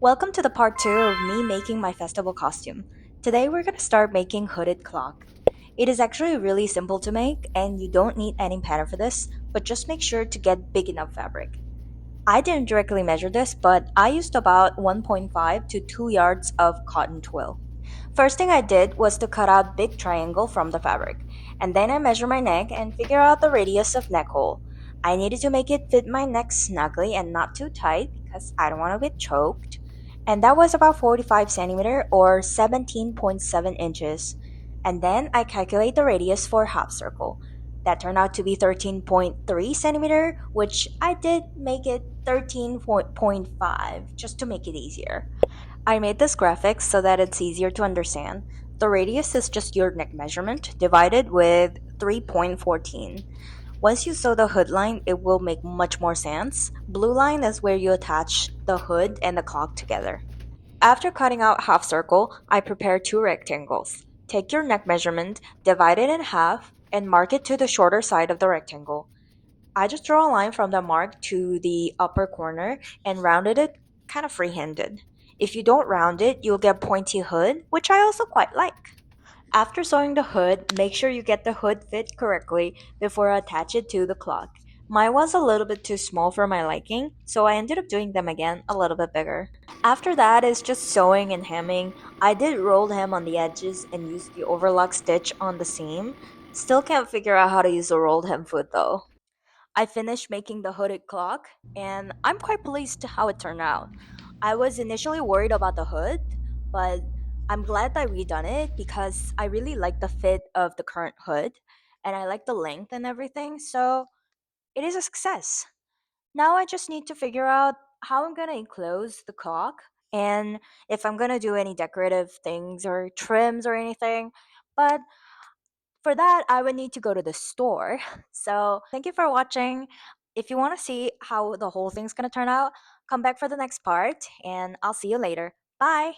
Welcome to the part 2 of me making my festival costume. Today we're going to start making hooded clock. It is actually really simple to make and you don't need any pattern for this, but just make sure to get big enough fabric. I didn't directly measure this, but I used about 1.5 to 2 yards of cotton twill. First thing I did was to cut out big triangle from the fabric, and then I measure my neck and figure out the radius of neck hole. I needed to make it fit my neck snugly and not too tight because I don't want to get choked. And that was about 45 centimeter or 17.7 inches. And then I calculate the radius for half circle. That turned out to be 13.3 centimeter, which I did make it 13.5 just to make it easier. I made this graphic so that it's easier to understand. The radius is just your neck measurement divided with 3.14. Once you sew the hood line, it will make much more sense. Blue line is where you attach the hood and the clock together. After cutting out half circle, I prepare two rectangles. Take your neck measurement, divide it in half, and mark it to the shorter side of the rectangle. I just draw a line from the mark to the upper corner and rounded it kind of freehanded. If you don't round it, you'll get pointy hood, which I also quite like. After sewing the hood, make sure you get the hood fit correctly before I attach it to the clock. Mine was a little bit too small for my liking, so I ended up doing them again a little bit bigger. After that is just sewing and hemming. I did roll hem on the edges and use the overlock stitch on the seam. Still can't figure out how to use a rolled hem foot though. I finished making the hooded clock, and I'm quite pleased to how it turned out. I was initially worried about the hood, but I'm glad that I redone it because I really like the fit of the current hood and I like the length and everything, so it is a success. Now I just need to figure out how I'm gonna enclose the clock and if I'm gonna do any decorative things or trims or anything. But for that, I would need to go to the store. So, thank you for watching. If you want to see how the whole thing's going to turn out, come back for the next part, and I'll see you later. Bye.